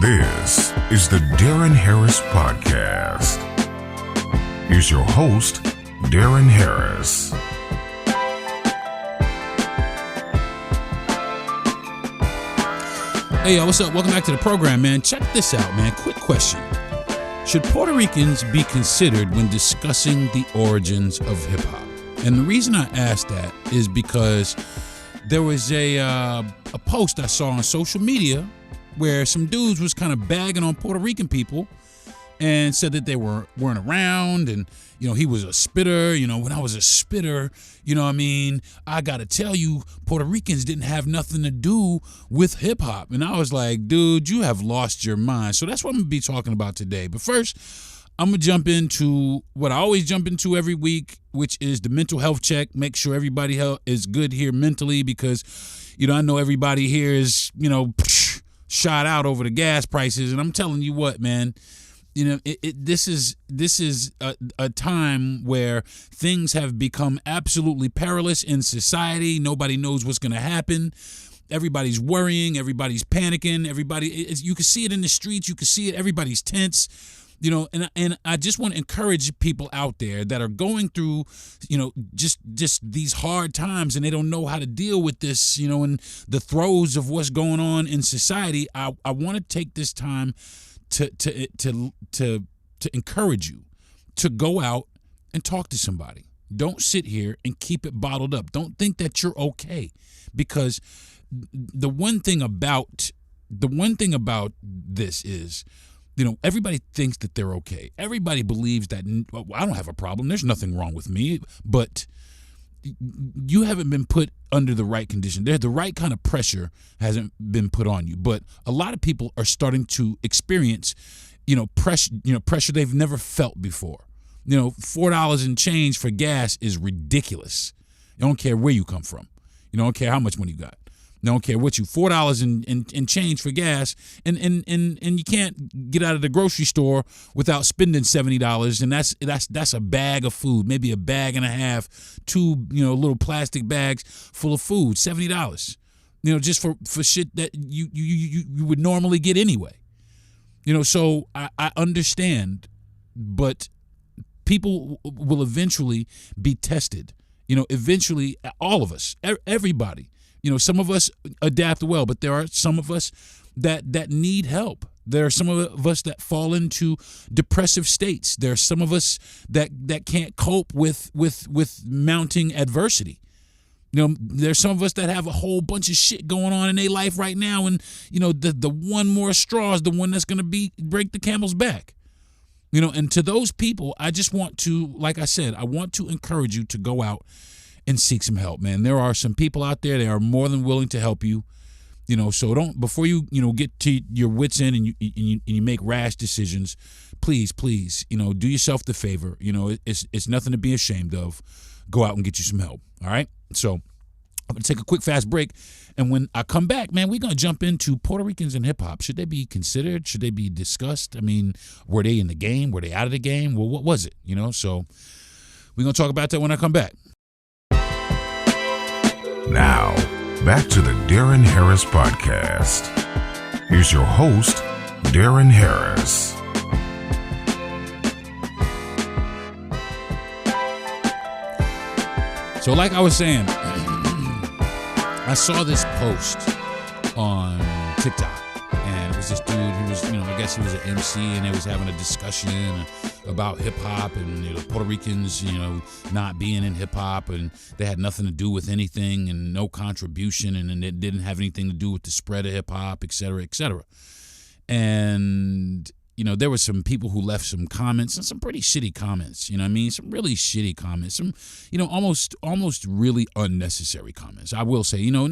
This is the Darren Harris Podcast. Here's your host, Darren Harris. Hey, yo, what's up? Welcome back to the program, man. Check this out, man. Quick question. Should Puerto Ricans be considered when discussing the origins of hip-hop? And the reason I asked that is because there was a post I saw on social media where some dudes was kind of bagging on Puerto Rican people and said that they weren't around, and he was a spitter. When I was a spitter, I gotta tell you, Puerto Ricans didn't have nothing to do with hip hop. And I was like, dude, you have lost your mind. So that's what I'm gonna be talking about today. But first, I'm gonna jump into what I always jump into every week, which is the mental health check. Make sure everybody is good here mentally, because I know everybody here is shot out over the gas prices, and I'm telling you what, man. This is a time where things have become absolutely perilous in society. Nobody knows what's going to happen. Everybody's worrying. Everybody's panicking. You can see it in the streets. You can see it. Everybody's tense. And I just want to encourage people out there that are going through, just these hard times, and they don't know how to deal with this, in the throes of what's going on in society. I want to take this time to encourage you to go out and talk to somebody. Don't sit here and keep it bottled up. Don't think that you're okay, because the one thing about this is, everybody thinks that they're okay. Everybody believes that, well, I don't have a problem. There's nothing wrong with me. But you haven't been put under the right condition. The right kind of pressure hasn't been put on you. But a lot of people are starting to experience, pressure they've never felt before. $4 and change for gas is ridiculous. You don't care where you come from. You don't care how much money you got. I don't care what $4 and change for gas, and you can't get out of the grocery store without spending $70, and that's a bag of food, maybe a bag and a half, two little plastic bags full of food, $70, just for shit that you would normally get anyway. So I understand, but people will eventually be tested. Eventually, all of us, everybody. Some of us adapt well, but there are some of us that need help. There are some of us that fall into depressive states. There are some of us that can't cope with mounting adversity. There's some of us that have a whole bunch of shit going on in their life right now, and the one more straw is the one that's going to break the camel's back. And to those people, I just want to, like I said, I want to encourage you to go out and seek some help, man. There are some people out there that are more than willing to help you. So don't, before you get to your wits end and you make rash decisions, please, do yourself the favor. It's nothing to be ashamed of. Go out and get you some help. All right. So I'm gonna take a quick fast break, and when I come back, man, we're gonna jump into Puerto Ricans and hip hop. Should they be considered? Should they be discussed? I mean, were they in the game? Were they out of the game? Well, what was it? So we're gonna talk about that when I come back. Now, back to the Darren Harris Podcast. Here's your host, Darren Harris. So like I was saying, I saw this post on TikTok, and it was this dude who was, I guess he was an MC, and they was having a discussion about hip hop and Puerto Ricans, not being in hip hop, and they had nothing to do with anything and no contribution, and it didn't have anything to do with the spread of hip hop, et cetera, et cetera. And there were some people who left some comments, and some pretty shitty comments, some really shitty comments, some, almost really unnecessary comments. I will say, you know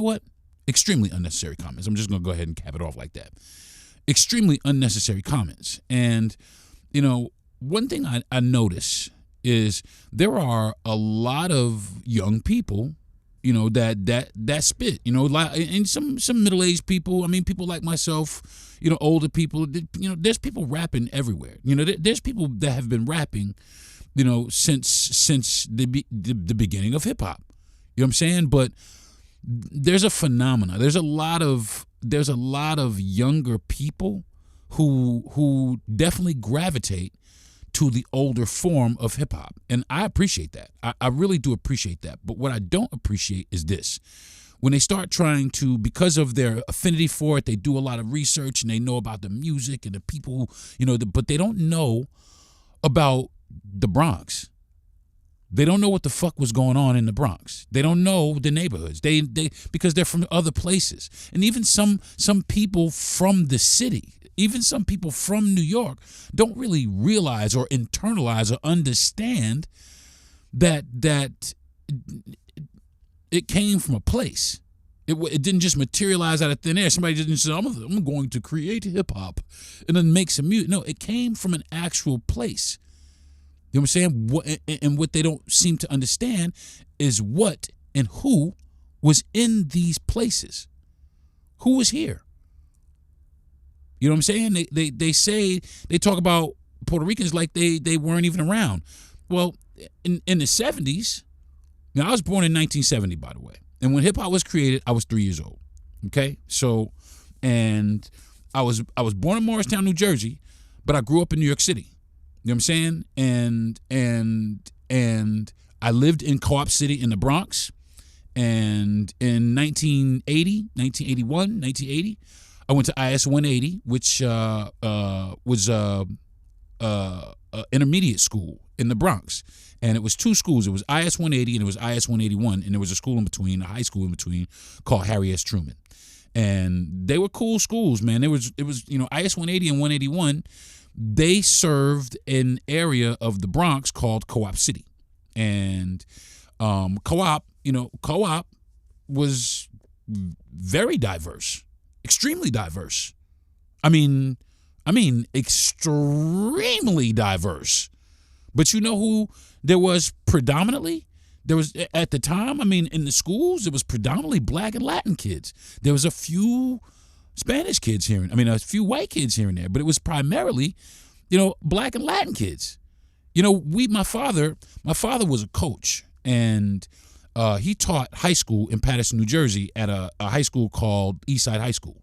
what? Extremely unnecessary comments. I'm just going to go ahead and cap it off like that. Extremely unnecessary comments. And, one thing I notice is there are a lot of young people, that spit, and some middle-aged people. I mean, people like myself, older people, there's people rapping everywhere. There's people that have been rapping, since the beginning of hip hop. You know what I'm saying? But there's a phenomena. There's a lot of there's a lot of younger people who definitely gravitate to the older form of hip hop. And I appreciate that. I really do appreciate that. But what I don't appreciate is this. When they start trying to, because of their affinity for it, they do a lot of research and they know about the music and the people, but they don't know about the Bronx. They don't know what the fuck was going on in the Bronx. They don't know the neighborhoods. They because they're from other places. And even some people from the city, even some people from New York, don't really realize or internalize or understand that it came from a place. It didn't just materialize out of thin air. Somebody didn't say, I'm going to create hip hop and then make some music. No, it came from an actual place. You know what I'm saying? And what they don't seem to understand is what and who was in these places. Who was here? You know what I'm saying? They say, they talk about Puerto Ricans like they weren't even around. Well, in the 70s, now I was born in 1970, by the way. And when hip hop was created, I was 3 years old. Okay? So, and I was born in Morristown, New Jersey, but I grew up in New York City. You know what I'm saying? And I lived in Co-op City in the Bronx. And in 1980, I went to IS 180, which was intermediate school in the Bronx. And it was two schools. It was IS 180 and it was IS 181. And there was a school in between, a high school in between called Harry S. Truman. And they were cool schools, man. It was IS 180 and 181. They served an area of the Bronx called Co-op City. And Co-op was very diverse, extremely diverse. I mean, extremely diverse. But you know who there was predominantly? There was, at the time, in the schools, it was predominantly black and Latin kids. There was a few Spanish kids here, a few white kids here and there, but it was primarily, black and Latin kids. My father was a coach, and he taught high school in Paterson, New Jersey at a high school called Eastside High School.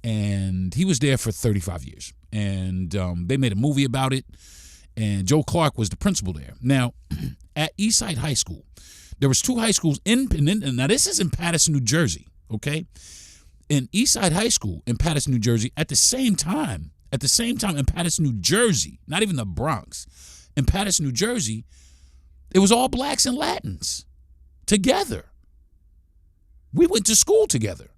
And he was there for 35 years. And they made a movie about it, and Joe Clark was the principal there. Now, at Eastside High School, there was two high schools now this is in Paterson, New Jersey, okay? In Eastside High School in Paterson, New Jersey, at the same time in Paterson, New Jersey, not even the Bronx, in Paterson, New Jersey, it was all blacks and Latins together. We went to school together.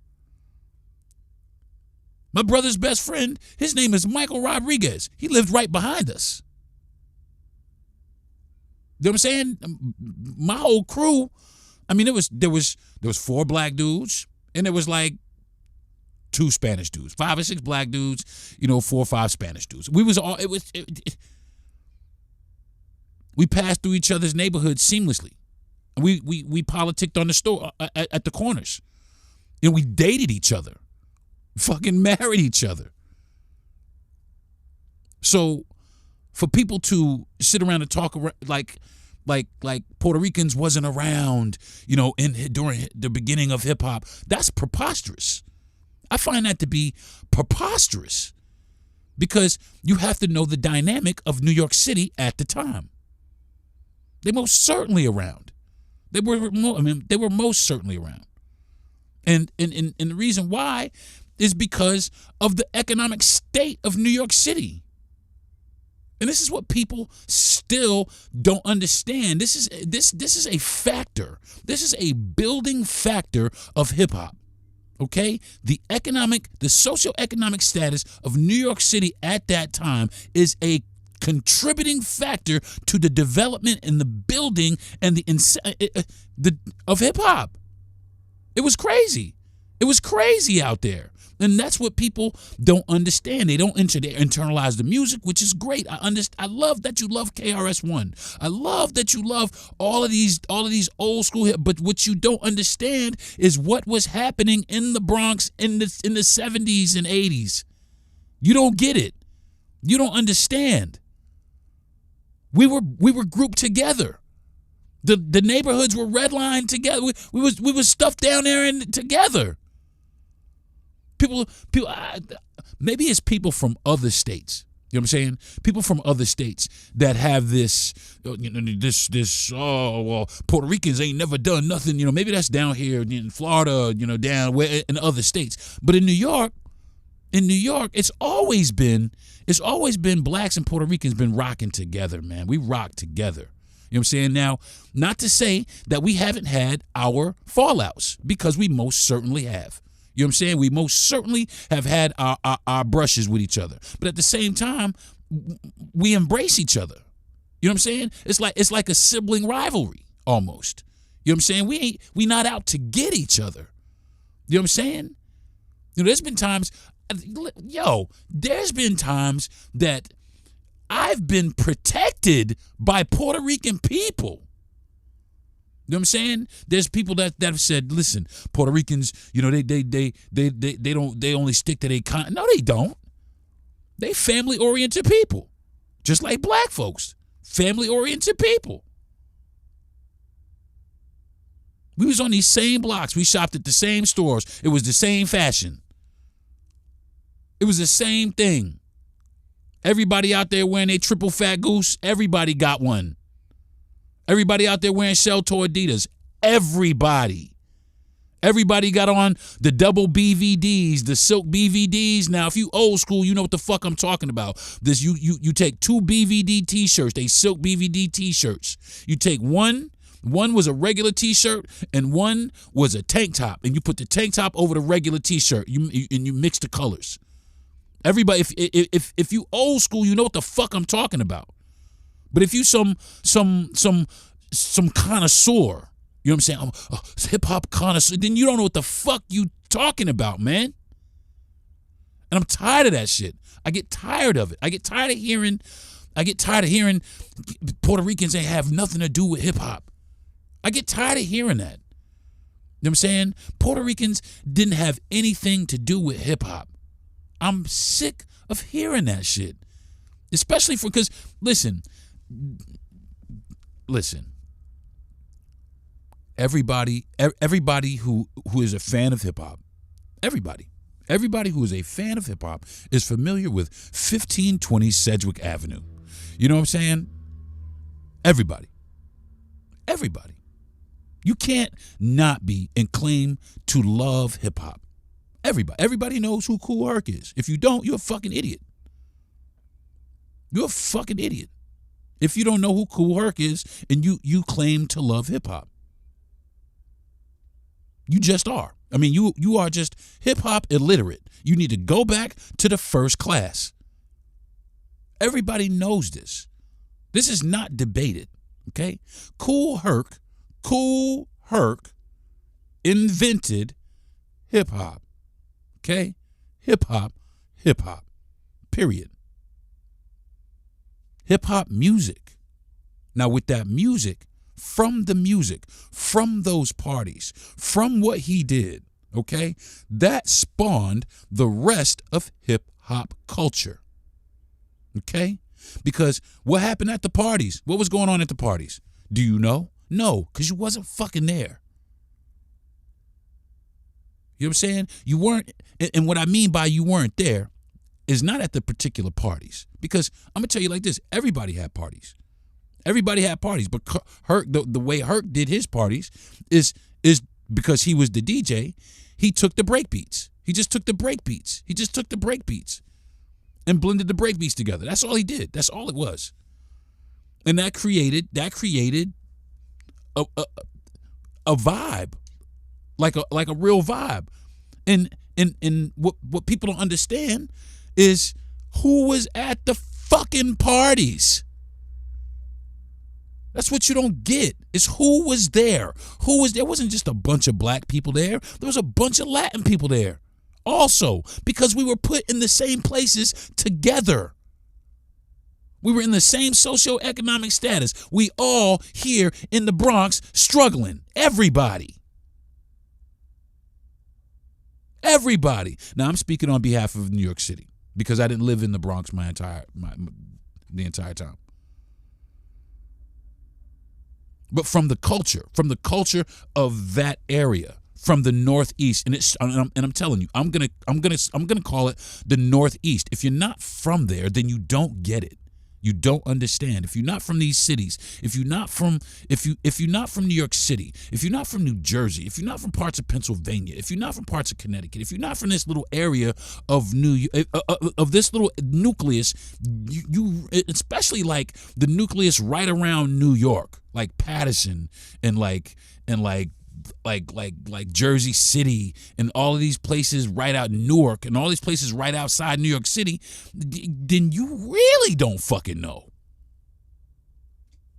My brother's best friend, his name is Michael Rodriguez. He lived right behind us. You know what I'm saying? My whole crew, there was 4 black dudes, and there was like 2 Spanish dudes, 5 or 6 black dudes, 4 or 5 Spanish dudes. We passed through each other's neighborhoods seamlessly. We politicked on the store at the corners. We dated each other, fucking married each other. So for people to sit around and talk like Puerto Ricans wasn't around, during the beginning of hip hop, that's preposterous. I find that to be preposterous, because you have to know the dynamic of New York City at the time. They most certainly around. They were most certainly around. And the reason why is because of the economic state of New York City. And this is what people still don't understand. This is a factor. This is a building factor of hip hop. Okay? The socioeconomic status of New York City at that time is a contributing factor to the development and the building and of hip hop. It was crazy. It was crazy out there. And that's what people don't understand. They don't internalize the music, which is great. I love that you love KRS-One. I love that you love all of these old school hip. But what you don't understand is what was happening in the Bronx in the 70s and 80s. You don't get it. You don't understand. We were grouped together. The neighborhoods were redlined together. We was stuffed down there and together. People, maybe it's people from other states. You know what I'm saying? People from other states that have this, oh, well, Puerto Ricans ain't never done nothing. Maybe that's down here in Florida, down where in other states. But in New York, it's always been blacks and Puerto Ricans been rocking together, man. We rock together. You know what I'm saying? Now, not to say that we haven't had our fallouts, because we most certainly have. You know what I'm saying? We most certainly have had our brushes with each other. But at the same time, we embrace each other. You know what I'm saying? It's like a sibling rivalry almost. You know what I'm saying? We not out to get each other. You know what I'm saying? There's been times that I've been protected by Puerto Rican people. You know what I'm saying? There's people that have said, listen, Puerto Ricans, they only stick to their No, they don't. They family-oriented people. Just like black folks. Family-oriented people. We was on these same blocks. We shopped at the same stores. It was the same fashion. It was the same thing. Everybody out there wearing a triple fat goose, everybody got one. Everybody out there wearing shell toe Adidas. Everybody got on the double BVDs, the silk BVDs. Now, if you old school, you know what the fuck I'm talking about. This you take two BVD t-shirts, they silk BVD t-shirts. You take one was a regular t-shirt and one was a tank top, and you put the tank top over the regular t-shirt. You mix the colors. Everybody, if you old school, you know what the fuck I'm talking about. But if you some connoisseur, you know what I'm saying, hip hop connoisseur, then you don't know what the fuck you talking about, man. And I'm tired of that shit. I get tired of it. I get tired of hearing Puerto Ricans ain't have nothing to do with hip hop. I get tired of hearing that. You know what I'm saying? Puerto Ricans didn't have anything to do with hip hop. I'm sick of hearing that shit. Especially because, listen, everybody who is a fan of hip hop, everybody who is a fan of hip hop is familiar with 1520 Sedgwick Avenue. You know what I'm saying? Everybody. You can't not be and claim to love hip hop. Everybody knows who Kool Herc is. If you don't, you're a fucking idiot. You're a fucking idiot. If you don't know who Kool Herc is and you claim to love hip hop. You just are. I mean, you are just hip hop illiterate. You need to go back to the first class. Everybody knows this. This is not debated, okay? Kool Herc invented hip hop. Okay? Hip hop. Period. Hip hop music. Now, with that music, from those parties, from what he did, okay, that spawned the rest of hip hop culture. Okay? Because what happened at the parties? What was going on at the parties? Do you know? No, because you wasn't fucking there. You know what I'm saying? You weren't, and what I mean by you weren't there is not at the particular parties. Because I'm going to tell you like this, everybody had parties. But Herc, the way Herc did his parties is because he was the DJ, he took the break beats. He just took the break beats and blended the break beats together. That's all he did. That's all it was. And that created a vibe. Like a real vibe. And what people don't understand is who was at the fucking parties. That's what you don't get. Is who was there. There wasn't just a bunch of black people there. There was a bunch of Latin people there. Also, because we were put in the same places together. We were in the same socio-economic status. We all here in the Bronx struggling. Everybody. Now, I'm speaking on behalf of New York City because I didn't live in the Bronx the entire time. But from the culture of that area, from the Northeast, and I'm telling you, I'm gonna call it the Northeast. If you're not from there, then you don't get it. You don't understand. If you're not from these cities, if you're not from New York City, if you're not from New Jersey, if you're not from parts of Pennsylvania, if you're not from parts of Connecticut, if you're not from this little area of of this little nucleus, you especially like the nucleus right around New York, like Patterson and like Jersey City and all of these places right out Newark and all these places right outside New York City, then you really don't fucking know.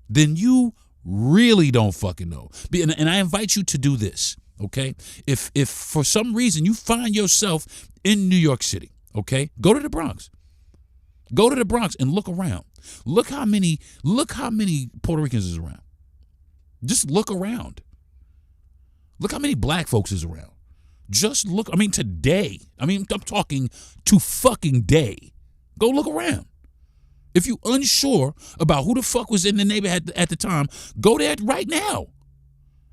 Then you really don't fucking know. And I invite you to do this, okay? If for some reason you find yourself in New York City, okay, go to the Bronx. Go to the Bronx and look around. Look how many Puerto Ricans is around. Just look around. Look how many black folks is around. Just look, today. I'm talking to fucking day. Go look around. If you unsure about who the fuck was in the neighborhood at the time, go there right now.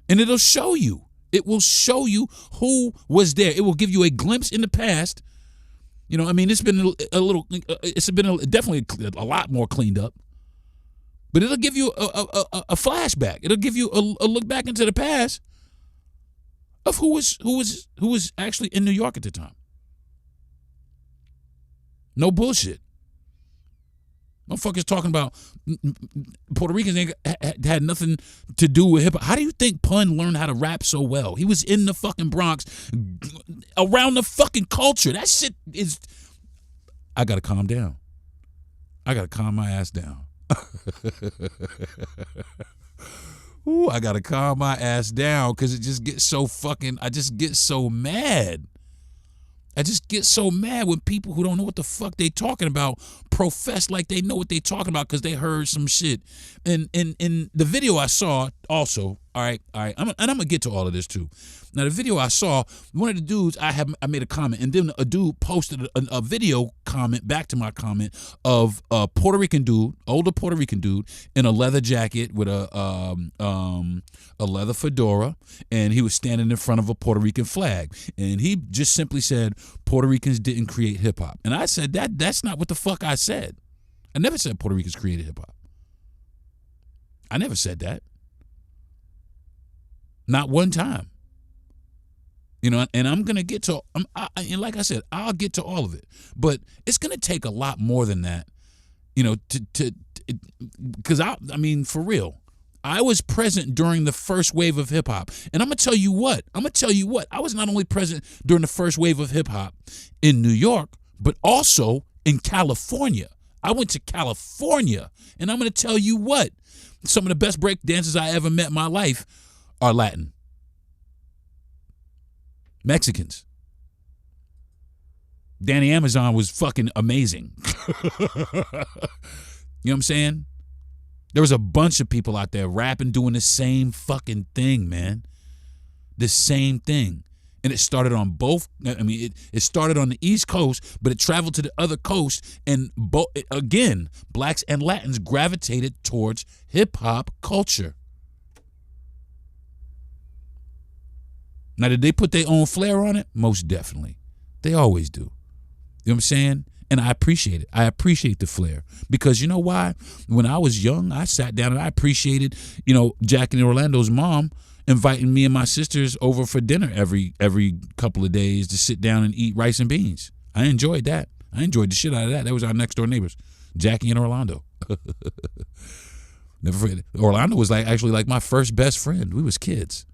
And it'll show you. It will show you who was there. It will give you a glimpse in the past. It's been definitely a lot more cleaned up. But it'll give you a flashback. It'll give you a look back into the past of who was actually in New York at the time. No bullshit. Motherfuckers talking about Puerto Ricans had nothing to do with hip hop. How do you think Pun learned how to rap so well? He was in the fucking Bronx, around the fucking culture. That shit is. I gotta calm down. I gotta calm my ass down. Ooh, I gotta calm my ass down because it just gets so fucking. I just get so mad. I just get so mad when people who don't know what the fuck they talking about profess like they know what they talking about because they heard some shit. And in the video I saw also, all right, I'm gonna get to all of this too. Now the video I saw, one of the dudes I made a comment, and then a dude posted a video comment back to my comment of a Puerto Rican dude, older Puerto Rican dude, in a leather jacket with a leather fedora, and he was standing in front of a Puerto Rican flag, and he just simply said Puerto Ricans didn't create hip hop, and I said that's not what the fuck I said. I never said Puerto Ricans created hip hop. I never said that. Not one time. And I'm going to get to, and like I said, I'll get to all of it. But it's going to take a lot more than that, because for real, I was present during the first wave of hip hop. And I'm going to tell you what, I was not only present during the first wave of hip hop in New York, but also in California. I went to California, and I'm going to tell you what, some of the best break dancers I ever met in my life are Latin. Mexicans. Danny Amazon was fucking amazing. You know what I'm saying? There was a bunch of people out there rapping, doing the same fucking thing, man. The same thing. And it started on both, it started on the East Coast, but it traveled to the other coast, and again, blacks and Latins gravitated towards hip-hop culture. Now, did they put their own flair on it? Most definitely. They always do. You know what I'm saying? And I appreciate it. I appreciate the flair. Because you know why? When I was young, I sat down and I appreciated, Jackie and Orlando's mom inviting me and my sisters over for dinner every couple of days to sit down and eat rice and beans. I enjoyed that. I enjoyed the shit out of that. That was our next door neighbors, Jackie and Orlando. Never forget. Orlando was actually my first best friend. We was kids.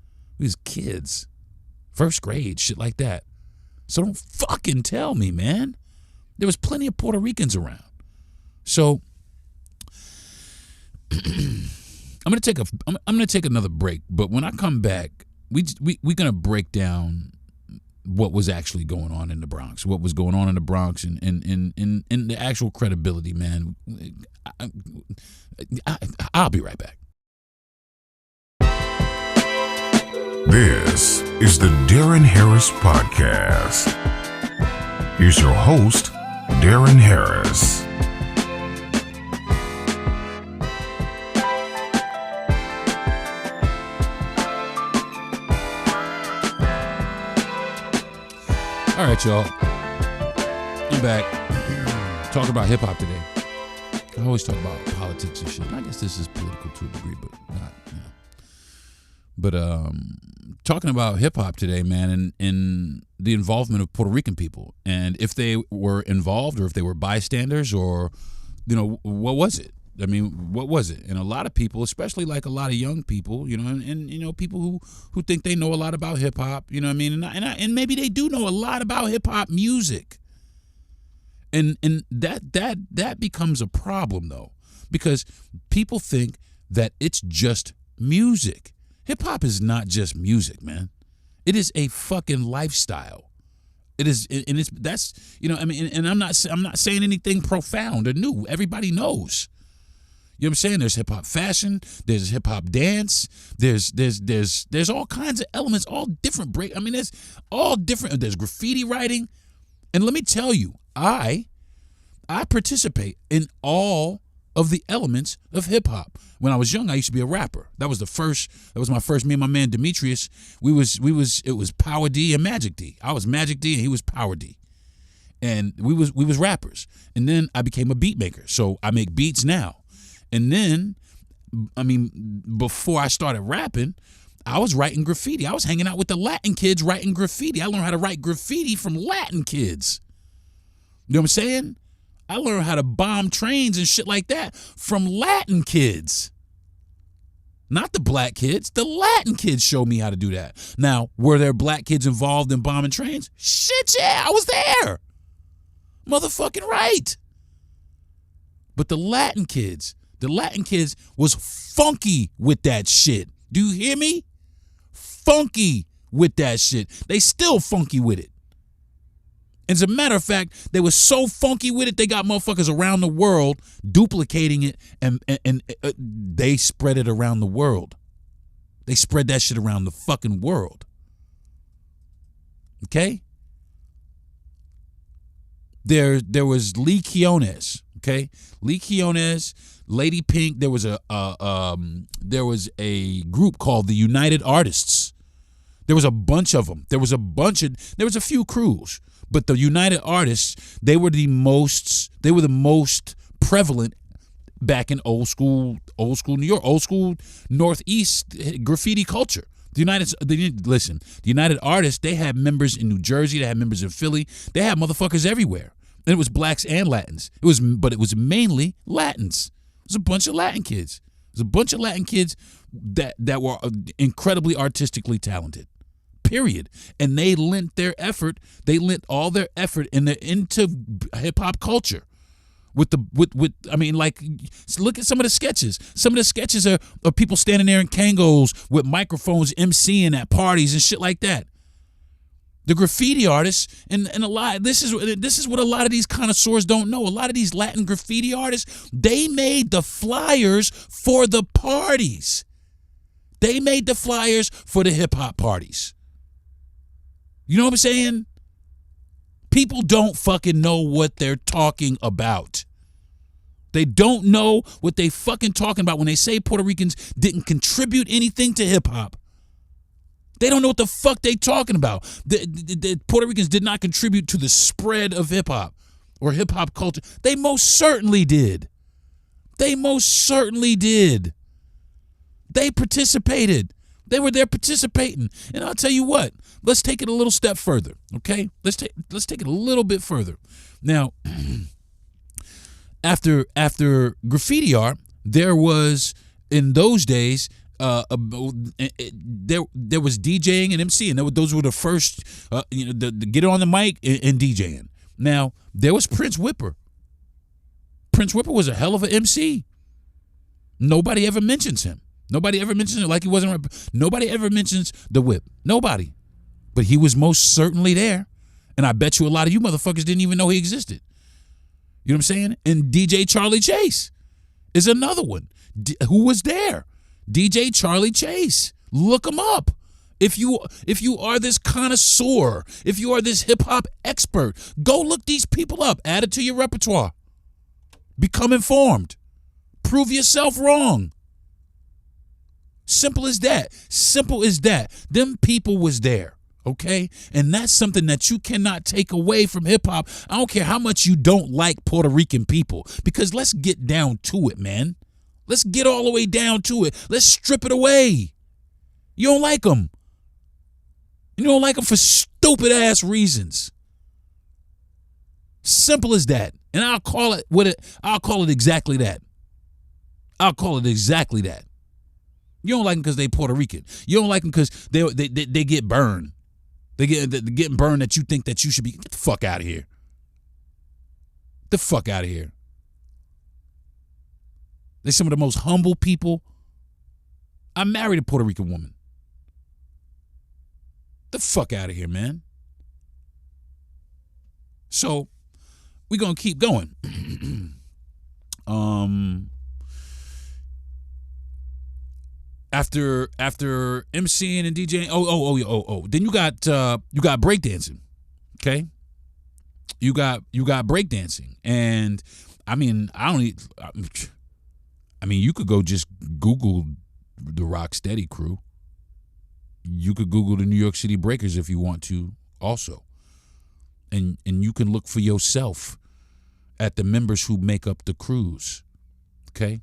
First grade, shit like that. So don't fucking tell me, man. There was plenty of Puerto Ricans around. So I'm gonna take another break, but when I come back, we're gonna break down what was actually going on in the Bronx, what was going on in the Bronx, and the actual credibility, man. I'll be right back. This is the Darren Harris Podcast. Here's your host, Darren Harris. All right, y'all. I'm back. Talking about hip hop today. I always talk about politics and shit. I guess this is political to a degree, but not, But talking about hip hop today, man, and the involvement of Puerto Rican people, and if they were involved or if they were bystanders, or what was it? I mean, what was it? And a lot of people, especially like a lot of young people, and people who think they know a lot about hip hop, you know what I mean? And maybe they do know a lot about hip hop music. And that becomes a problem though, because people think that it's just music. Hip hop is not just music, man. It is a fucking lifestyle. It is, and that's and I'm not saying anything profound or new. Everybody knows. You know what I'm saying? There's hip hop fashion, there's hip hop dance, there's all kinds of elements, all different there's all different. There's graffiti writing, and let me tell you, I participate in all of the elements of hip hop. When I was young, I used to be a rapper. That was my first. Me and my man Demetrius, it was Power D and Magic D. I was Magic D and he was Power D, and we was rappers. And then I became a beat maker, so I make beats now. And then, before I started rapping, I was writing graffiti. I was hanging out with the Latin kids writing graffiti. I learned how to write graffiti from Latin kids. You know what I'm saying? I learned how to bomb trains and shit like that from Latin kids. Not the black kids. The Latin kids showed me how to do that. Now, were there black kids involved in bombing trains? Shit, yeah, I was there. Motherfucking right. But the Latin kids was funky with that shit. Do you hear me? Funky with that shit. They still funky with it. As a matter of fact, they were so funky with it, they got motherfuckers around the world duplicating it, and they spread it around the world. They spread that shit around the fucking world. Okay? There was Lee Quiones, okay? Lee Quiones, Lady Pink. There was a group called the United Artists. There was a bunch of them. There was a few crews, but the United Artists, they were the most prevalent back in old school New York, old school Northeast graffiti culture. The United Artists, they had members in New Jersey, they had members in Philly, they had motherfuckers everywhere. And it was blacks and Latins. But it was mainly Latins. It was a bunch of Latin kids. It was a bunch of Latin kids that were incredibly artistically talented. Period. And they lent all their effort into hip hop culture. Look at some of the sketches. Some of the sketches are people standing there in Kangos with microphones emceeing at parties and shit like that. The graffiti artists, and a lot, this is what a lot of these connoisseurs don't know. A lot of these Latin graffiti artists, they made the flyers for the parties. They made the flyers for the hip hop parties. You know what I'm saying? People don't fucking know what they're talking about. They don't know what they fucking talking about when they say Puerto Ricans didn't contribute anything to hip hop. They don't know what the fuck they talking about. The Puerto Ricans did not contribute to the spread of hip hop or hip hop culture. They most certainly did. They participated. They were there participating. And I'll tell you what, let's take it a little step further, okay? Let's take it a little bit further. Now, after graffiti art, there was, in those days, there was DJing and MCing. Those were the first, the get on the mic and DJing. Now, there was Prince Whipper. Prince Whipper was a hell of an MC. Nobody ever mentions him. Nobody ever mentions it like he wasn't. Nobody ever mentions the whip. Nobody. But he was most certainly there. And I bet you a lot of you motherfuckers didn't even know he existed. You know what I'm saying? And DJ Charlie Chase is another one. Who was there? DJ Charlie Chase. Look him up. If you are this connoisseur, if you are this hip hop expert, go look these people up. Add it to your repertoire. Become informed. Prove yourself wrong. Simple as that. Them people was there. Okay? And that's something that you cannot take away from hip hop. I don't care how much you don't like Puerto Rican people, because let's get down to it, man. Let's get all the way down to it. Let's strip it away. You don't like them. You don't like them for stupid ass reasons. Simple as that. And I'll call it exactly that. I'll call it exactly that. You don't like them because they Puerto Rican. You don't like them because they get burned. They're getting burned that you think that you should be. Get the fuck out of here. Get the fuck out of here. They're some of the most humble people. I married a Puerto Rican woman. The fuck out of here, man. So we're gonna keep going. After MCing and DJing, then you got breakdancing. Okay, you got breakdancing, and I mean you could go just Google the Rocksteady crew. You could Google the New York City Breakers if you want to also. And you can look for yourself at the members who make up the crews. Okay?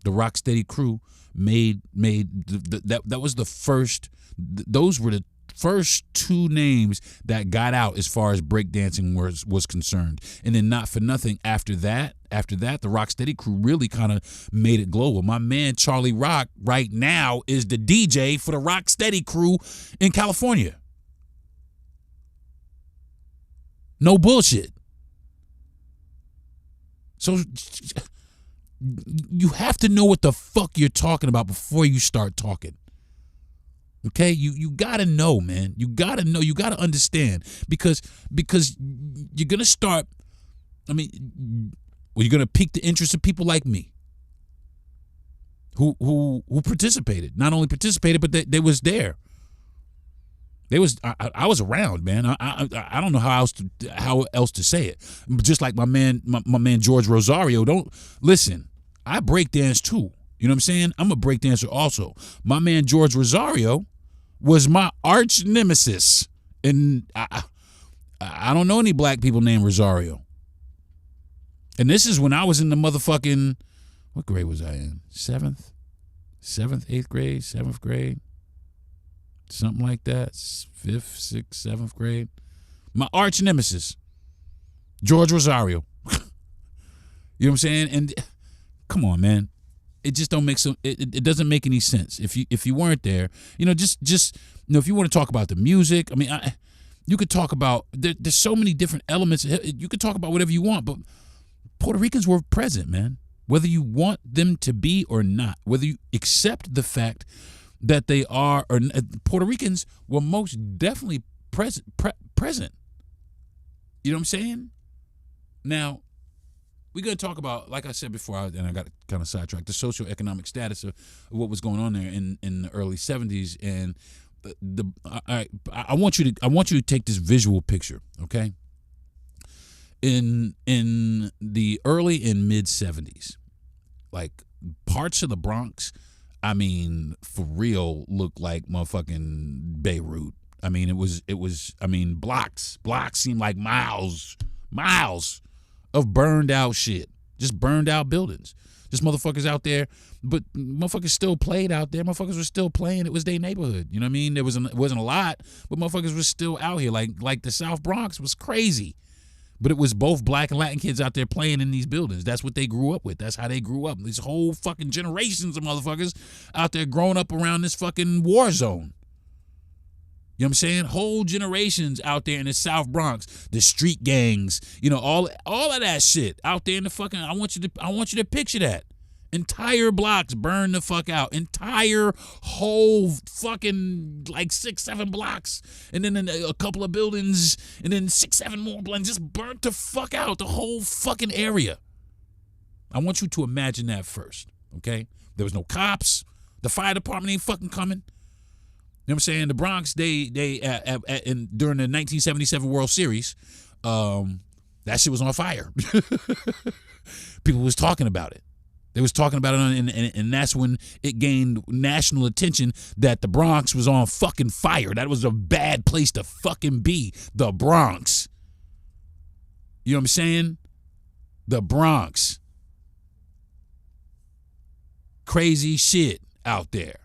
The Rocksteady crew made that was the first, those were the first two names that got out as far as breakdancing was concerned. And then not for nothing, after that, the Rocksteady crew really kind of made it global. My man Charlie Rock right now is the DJ for the Rocksteady crew in California. No bullshit. So you have to know what the fuck you're talking about before you start talking. Okay, you gotta know, man. You gotta know. You gotta understand, because you're gonna start. I mean, you're gonna pique the interest of people like me, who participated. Not only participated, but they was there. They was. I was around, man. I don't know how else to say it. Just like my man George Rosario. Don't listen. I breakdance too. You know what I'm saying? I'm a breakdancer also. My man George Rosario was my arch nemesis, and I don't know any black people named Rosario. And this is when I was in the motherfucking, what grade was I in? Seventh, 8th grade, 7th grade, something like that. 5th, 6th, 7th grade. My arch nemesis, George Rosario. You know what I'm saying? And come on, man. It just don't make it doesn't make any sense if you weren't there. Just if you want to talk about the music, I mean, you could talk about there's so many different elements. You could talk about whatever you want, but Puerto Ricans were present, man. Whether you want them to be or not, whether you accept the fact that they are or Puerto Ricans were most definitely present. You know what I'm saying? Now, we're going to talk about, like I said before, and I got kind of sidetracked, the socio-economic status of what was going on there in the early 70s. And I want you to take this visual picture, okay? In the early and mid 70s, like parts of the Bronx, I mean, for real, looked like motherfucking Beirut. I mean, it was. I mean, blocks seemed like miles of burned out shit, just burned out buildings, just motherfuckers out there. But motherfuckers still played out there. Motherfuckers were still playing. It was their neighborhood. You know what I mean? It wasn't a lot, but motherfuckers were still out here. Like the South Bronx was crazy. But it was both black and Latin kids out there playing in these buildings. That's what they grew up with. That's how they grew up. These whole fucking generations of motherfuckers out there growing up around this fucking war zone. You know what I'm saying? Whole generations out there in the South Bronx, the street gangs, all of that shit out there in the fucking. I want you to picture that. Entire blocks burned the fuck out. Entire whole fucking like 6-7 blocks, and then a couple of buildings, and then 6-7 more buildings just burnt the fuck out. The whole fucking area. I want you to imagine that first, okay? There was no cops. The fire department ain't fucking coming. You know what I'm saying? The Bronx, during the 1977 World Series, that shit was on fire. People was talking about it. They was talking about it, and that's when it gained national attention that the Bronx was on fucking fire. That was a bad place to fucking be. The Bronx. You know what I'm saying? The Bronx. Crazy shit out there.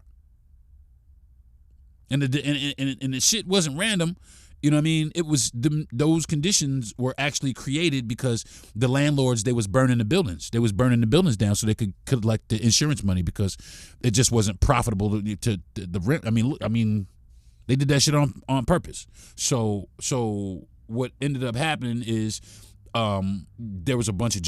And the shit wasn't random. You know what I mean? It was those conditions were actually created because the landlords, they was burning the buildings. They was burning the buildings down so they could collect the insurance money because it just wasn't profitable to the rent. I mean, they did that shit on purpose. So what ended up happening is there was a bunch of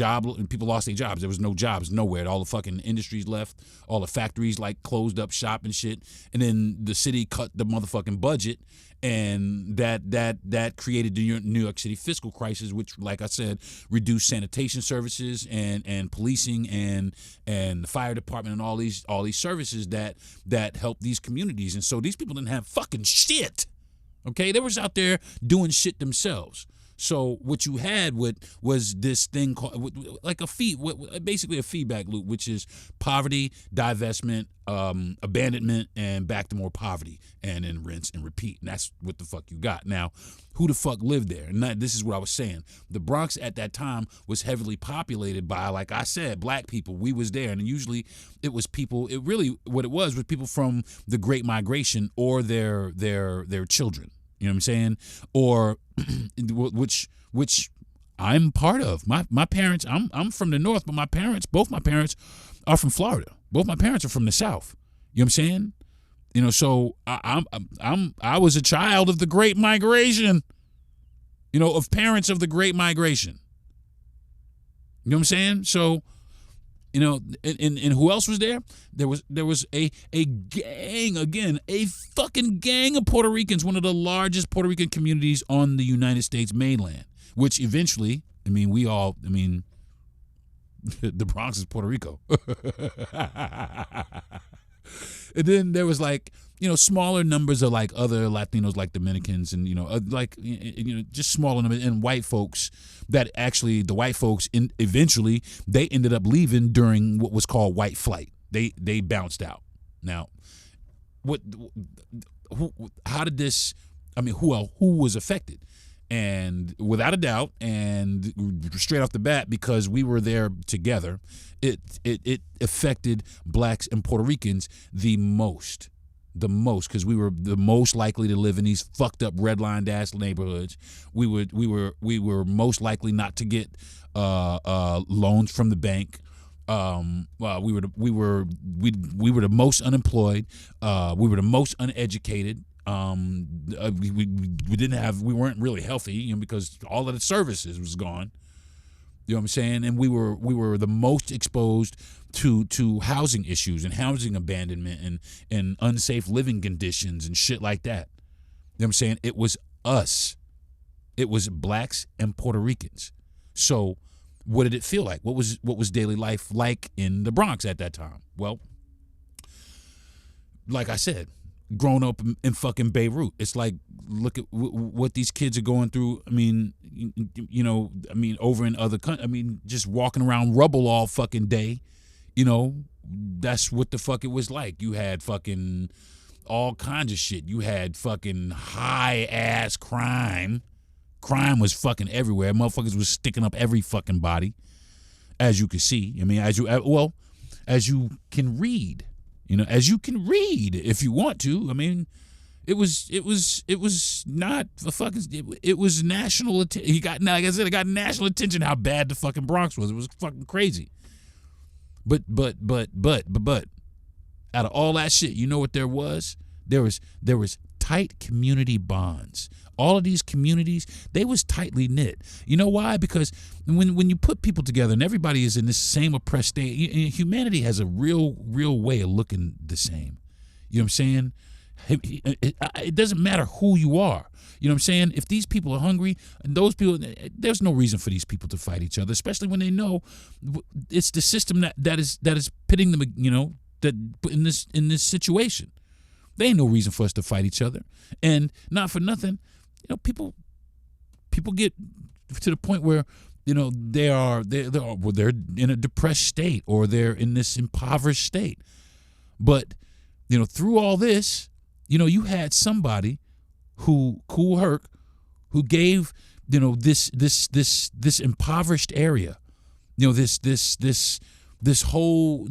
people lost their jobs. There was no jobs nowhere. All the fucking industries left. All the factories like closed up shop and shit. And then the city cut the motherfucking budget, and that created the New York City fiscal crisis, which, like I said, reduced sanitation services and policing and the fire department and all these services that help these communities. And so these people didn't have fucking shit. Okay, they was out there doing shit themselves. So what you had was this thing called like basically a feedback loop, which is poverty, divestment, abandonment, and back to more poverty, and then rinse and repeat. And that's what the fuck you got. Now, who the fuck lived there? And this is what I was saying. The Bronx at that time was heavily populated by, like I said, black people. We was there, and usually it was people. It really what it was people from the Great Migration or their children. You know what I'm saying? Or which I'm part of. My parents, I'm from the North, but both my parents are from Florida. Both my parents are from the South. You know what I'm saying? You know, so I was a child of the Great Migration. You know, of parents of the Great Migration. You know what I'm saying? So, you know, and who else was there? There was a gang, again, a fucking gang of Puerto Ricans, one of the largest Puerto Rican communities on the United States mainland, which eventually, the Bronx is Puerto Rico. And then there was smaller numbers of like other Latinos, like Dominicans, and just smaller numbers, and white folks that actually the white folks eventually they ended up leaving during what was called white flight. They bounced out. Now, how did this? Who was affected? And without a doubt, and straight off the bat, because we were there together, it affected blacks and Puerto Ricans the most, because we were the most likely to live in these fucked up redlined ass neighborhoods. We were most likely not to get loans from the bank. We were the most unemployed. We were the most uneducated. We weren't really healthy, because all of the services was gone. You know what I'm saying? And we were the most exposed to housing issues and housing abandonment and unsafe living conditions and shit like that. You know what I'm saying? It was us. It was blacks and Puerto Ricans. So what did it feel like? What was daily life like in the Bronx at that time? Well, like I said, grown up in fucking Beirut. It's like, look at what these kids are going through. Over in other countries. Just walking around rubble all fucking day. That's what the fuck it was like. You had fucking all kinds of shit. You had fucking high ass crime. Crime was fucking everywhere. Motherfuckers was sticking up every fucking body, as you can see. As you can read. As you can read if you want to. It was not a fucking. It was national attention. Like I said, it got national attention how bad the fucking Bronx was. It was fucking crazy. But out of all that shit, you know what there was? There was tight community bonds. All of these communities, they was tightly knit. You know why? Because when you put people together and everybody is in this same oppressed state, humanity has a real way of looking the same. You know what I'm saying? It doesn't matter who you are. You know what I'm saying? If these people are hungry, and those people, there's no reason for these people to fight each other, especially when they know it's the system that is pitting them, that in this situation. There ain't no reason for us to fight each other. And not for nothing, people get to the point where they're in a depressed state, or they're in this impoverished state. But through all this, you had somebody Kool Herc, who gave this impoverished area, this whole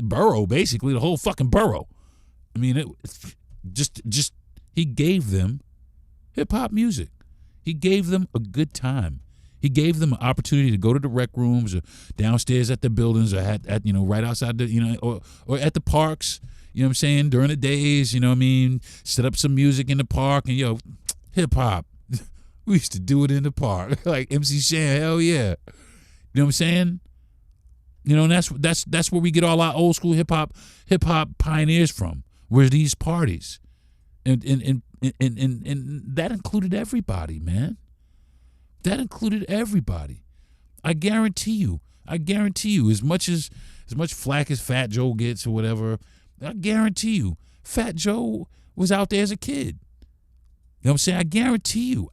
borough, basically the whole fucking borough. I mean, he gave them hip hop music. He gave them a good time. He gave them an opportunity to go to the rec rooms, or downstairs at the buildings, or at right outside the or at the parks. You know what I'm saying? During the days, set up some music in the park, and hip hop. We used to do it in the park, like MC Shan. Hell yeah. You know what I'm saying? And that's where we get all our old school hip hop pioneers from. Were these parties, and that included everybody, man. That included everybody. I guarantee you. As much flack as Fat Joe gets or whatever, I guarantee you, Fat Joe was out there as a kid. You know what I'm saying? I guarantee you.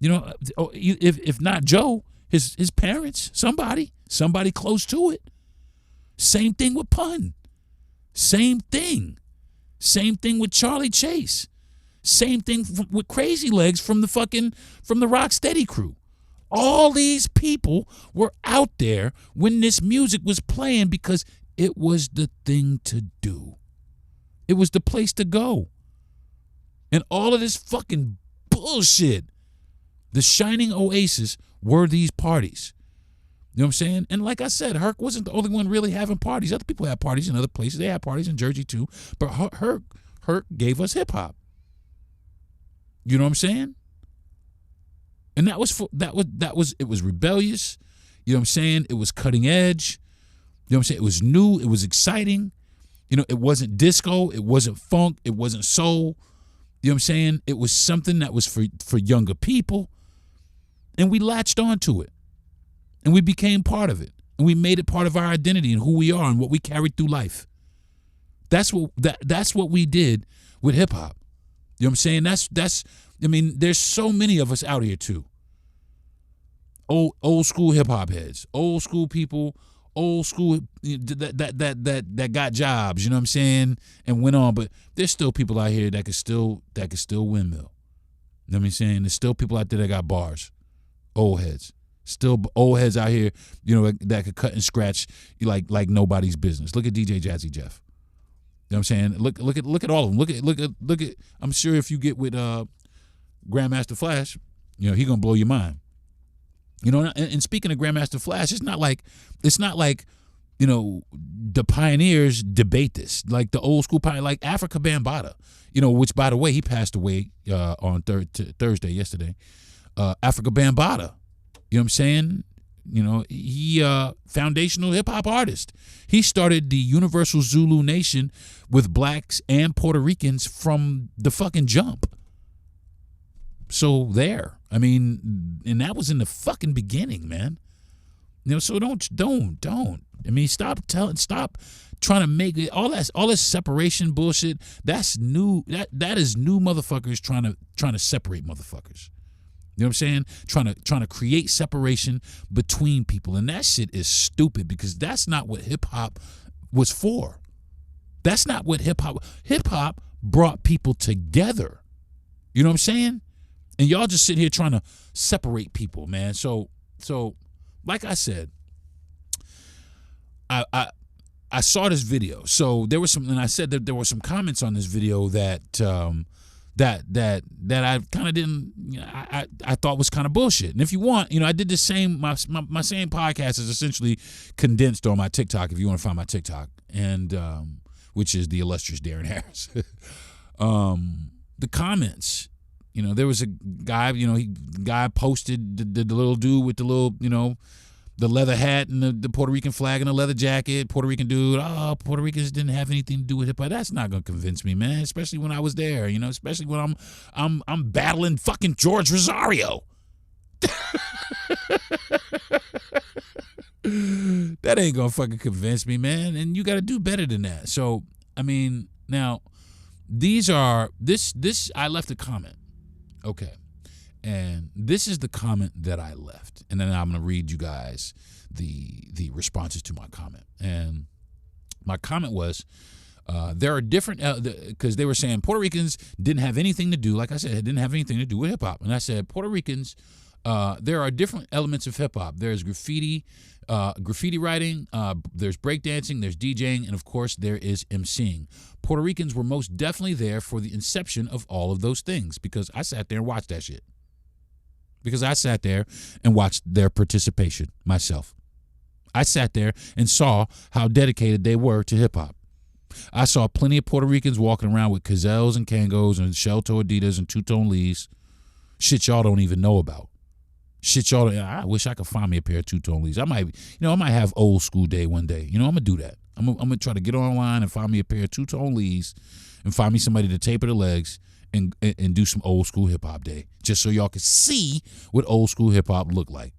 If not Joe, his parents, somebody close to it. Same thing with Pun. Same thing with Charlie Chase. Same thing with Crazy Legs from the Rocksteady crew. All these people were out there when this music was playing because it was the thing to do. It was the place to go. And all of this fucking bullshit, the shining oasis were these parties. You know what I'm saying? And like I said, Herc wasn't the only one really having parties. Other people had parties in other places. They had parties in Jersey too. But Herc gave us hip hop. You know what I'm saying? And it was rebellious. You know what I'm saying? It was cutting edge. You know what I'm saying? It was new. It was exciting. It wasn't disco. It wasn't funk. It wasn't soul. You know what I'm saying? It was something that was for younger people. And we latched onto it. And we became part of it. And we made it part of our identity and who we are and what we carried through life. That's what we did with hip hop. You know what I'm saying? There's so many of us out here too. Old school hip hop heads, old school people, old school that got jobs, you know what I'm saying, and went on. But there's still people out here that could still windmill. You know what I'm saying? There's still people out there that got bars, old heads. Still old heads out here, that could cut and scratch like nobody's business. Look at DJ Jazzy Jeff. You know what I'm saying? Look at all of them. Look at. I'm sure if you get with Grandmaster Flash, he gonna blow your mind. And speaking of Grandmaster Flash, it's not like the pioneers debate this, like the old school pioneer, like Africa Bambaataa. Which by the way he passed away on Thursday yesterday. Africa Bambaataa. You know what I'm saying? He foundational hip hop artist. He started the Universal Zulu Nation with blacks and Puerto Ricans from the fucking jump. So there. And that was in the fucking beginning, man. So don't. Stop trying to make it all this separation bullshit. That's new. That is new motherfuckers trying to separate motherfuckers. You know what I'm saying? Trying to create separation between people. And that shit is stupid because that's not what hip hop was for. That's not what hip hop brought people together. You know what I'm saying? And y'all just sit here trying to separate people, man. So like I said, I saw this video. So there was some, and I said that there were some comments on this video that I kind of didn't, I thought was kind of bullshit. And if you want, I did the same, my same podcast is essentially condensed on my TikTok, if you want to find my TikTok, and which is the illustrious Darren Harris. The comments, there was a guy, guy posted the little dude with the little, the leather hat and the Puerto Rican flag and the leather jacket, Puerto Rican dude. Oh, Puerto Ricans didn't have anything to do with hip hop. That's not gonna convince me, man. Especially when I was there, especially when I'm battling fucking George Rosario. That ain't gonna fucking convince me, man. And you gotta do better than that. So, now I left a comment. Okay. And this is the comment that I left. And then I'm going to read you guys the responses to my comment. And my comment was, there are different, because they were saying Puerto Ricans didn't have anything to do, like I said, it didn't have anything to do with hip hop. And I said, Puerto Ricans, there are different elements of hip hop. There's graffiti writing, there's breakdancing, there's DJing, and of course there is emceeing. Puerto Ricans were most definitely there for the inception of all of those things, because I sat there and watched that shit. Because I sat there and watched their participation myself. I sat there and saw how dedicated they were to hip hop. I saw plenty of Puerto Ricans walking around with Gazelles and Kangos and shell-toe Adidas and two-tone Lees. Shit y'all don't even know about. Shit y'all, I wish I could find me a pair of two-tone Lees. I might have old school day one day. I'm going to do that. I'm going to try to get online and find me a pair of two-tone Lees and find me somebody to taper the legs and do some old school hip-hop day, just so y'all can see what old school hip-hop look like.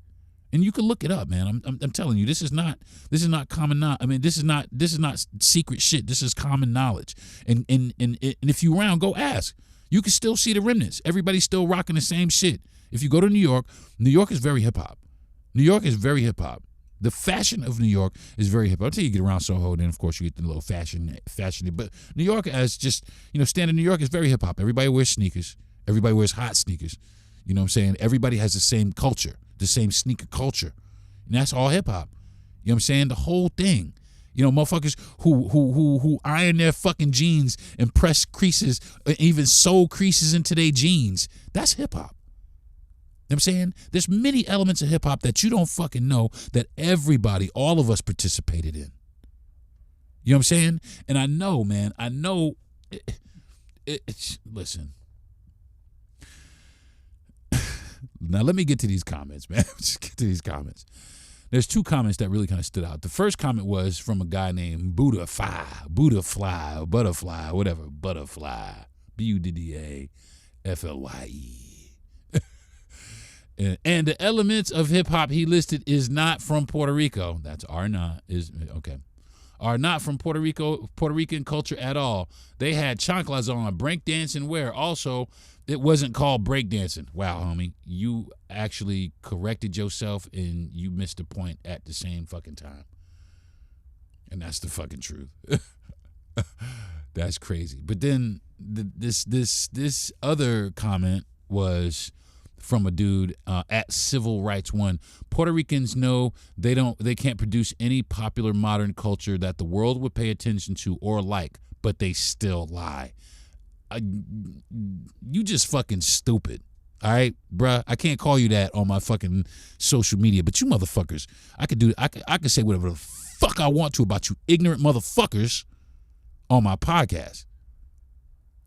And you can look it up, man. I'm telling you, this is not common knowledge. I mean, this is not secret shit. This is common knowledge. And if you around, go ask. You can still see the remnants. Everybody's still rocking the same shit. If you go to New York is very hip hop. New York is very hip hop. The fashion of New York is very hip hop. Until you get around Soho, then of course you get the little fashion. But New York, as just standard New York, is very hip hop. Everybody wears sneakers. Everybody wears hot sneakers. You know what I'm saying? Everybody has the same culture. The same sneaker culture. And that's all hip hop. You know what I'm saying? The whole thing. Motherfuckers who iron their fucking jeans and press creases, even sew creases into their jeans. That's hip hop. You know what I'm saying? There's many elements of hip hop that you don't fucking know that everybody, all of us participated in. You know what I'm saying? And I know, man, listen. Now, let me get to these comments, man. Just get to these comments. There's two comments that really kind of stood out. The first comment was from a guy named Butterfly, whatever, Butterfly, Buddaflye. And the elements of hip hop he listed is not from Puerto Rico. That's are not from Puerto Rican culture at all. They had chanclas on, breakdancing wear. Also, it wasn't called breakdancing. Wow, homie. You actually corrected yourself and you missed the point at the same fucking time. And that's the fucking truth. That's crazy. But then this other comment was from a dude at Civil Rights One. Puerto Ricans know they can't produce any popular modern culture that the world would pay attention to or like, but they still lie. You just fucking stupid. All right, bruh. I can't call you that on my fucking social media, but you motherfuckers, I could say whatever the fuck I want to about you ignorant motherfuckers on my podcast.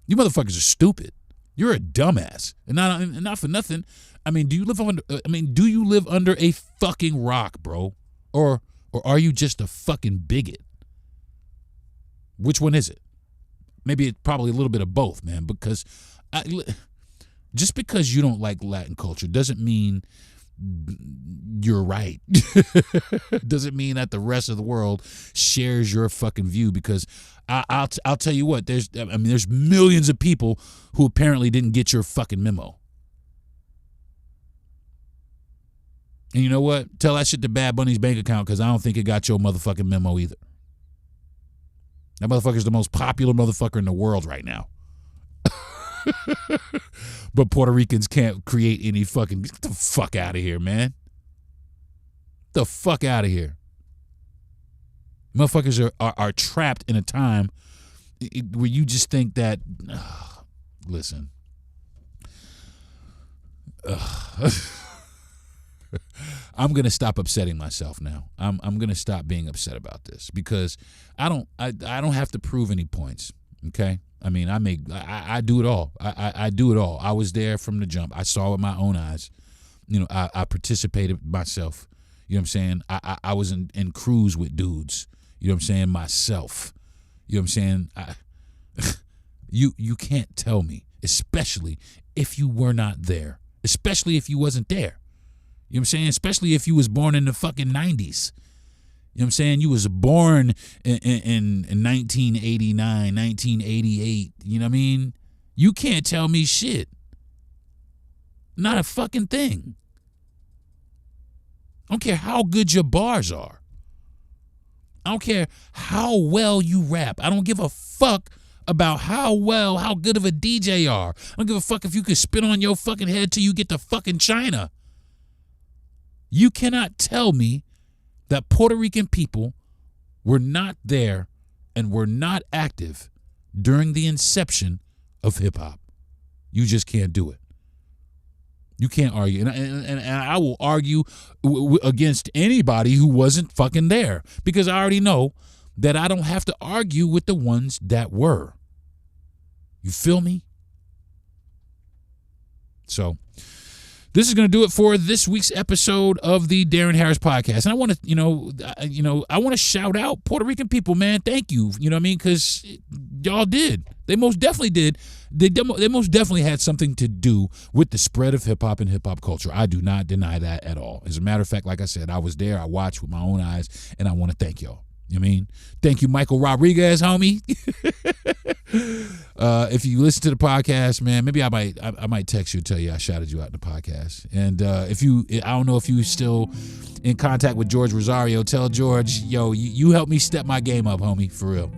You motherfuckers are stupid. You're a dumbass, and not for nothing. I mean, do you live under a fucking rock, bro, or are you just a fucking bigot? Which one is it? Maybe it's probably a little bit of both, man. Because just because you don't like Latin culture doesn't mean you're right. Doesn't mean that the rest of the world shares your fucking view. Because I'll tell you what, there's millions of people who apparently didn't get your fucking memo. And you know what? Tell that shit to Bad Bunny's bank account, because I don't think it got your motherfucking memo either. That motherfucker's the most popular motherfucker in the world right now. But Puerto Ricans can't create any fucking... Get the fuck out of here, man. The fuck out of here. Motherfuckers are trapped in a time where you just think that... listen. I'm gonna stop upsetting myself now. I'm gonna stop being upset about this, because I don't have to prove any points. Okay, I mean, I do it all. I do it all. I was there from the jump. I saw with my own eyes. I participated myself. You know what I'm saying? I was in crews with dudes. You know what I'm saying? Myself. You know what I'm saying? You can't tell me, especially if you were not there, especially if you wasn't there. You know what I'm saying? Especially if you was born in the fucking 90s. You know what I'm saying? You was born in 1989, 1988. You know what I mean? You can't tell me shit. Not a fucking thing. I don't care how good your bars are. I don't care how well you rap. I don't give a fuck about how good of a DJ you are. I don't give a fuck if you can spit on your fucking head till you get to fucking China. You cannot tell me that Puerto Rican people were not there and were not active during the inception of hip-hop. You just can't do it. You can't argue. And I will argue against anybody who wasn't fucking there, because I already know that I don't have to argue with the ones that were. You feel me? So this is going to do it for this week's episode of the Darren Harris podcast. And I want to, I want to shout out Puerto Rican people, man. Thank you. You know what I mean? Because y'all did. They most definitely did. They most definitely had something to do with the spread of hip hop and hip hop culture. I do not deny that at all. As a matter of fact, like I said, I was there. I watched with my own eyes, and I want to thank y'all. You know what I mean? Thank you, Michael Rodriguez, homie. If you listen to the podcast, man, maybe I might text you and tell you I shouted you out in the podcast. And I don't know if you still in contact with George Rosario, tell George, yo, you helped me step my game up, homie, for real.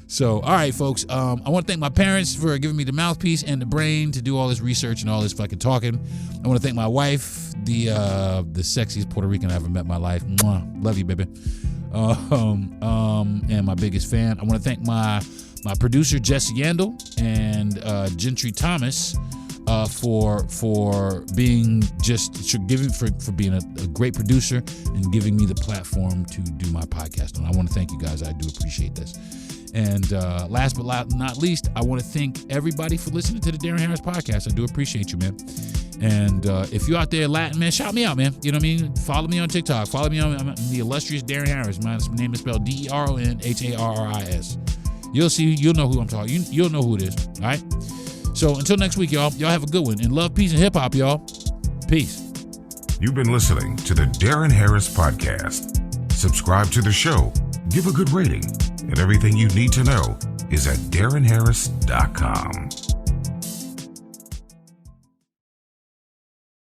So, all right, folks, I want to thank my parents for giving me the mouthpiece and the brain to do all this research and all this fucking talking. I want to thank my wife, the sexiest Puerto Rican I ever met in my life. Mwah. Love you, baby. And my biggest fan. I want to thank my producer, Jesse Yandel, and Gentry Thomas for being for being a great producer and giving me the platform to do my podcast. And I want to thank you guys. I do appreciate this. And last but not least, I want to thank everybody for listening to the Darren Harris podcast. I do appreciate you, man. And if you're out there Latin, man, shout me out, man. You know what I mean? Follow me on TikTok. Follow me on the illustrious Darren Harris. My name is spelled DERONHARRIS. You'll know who I'm talking. You'll know who it is. All right? So until next week, y'all have a good one. And love, peace, and hip-hop, y'all. Peace. You've been listening to the Darren Harris podcast. Subscribe to the show. Give a good rating. And everything you need to know is at DarrenHarris.com.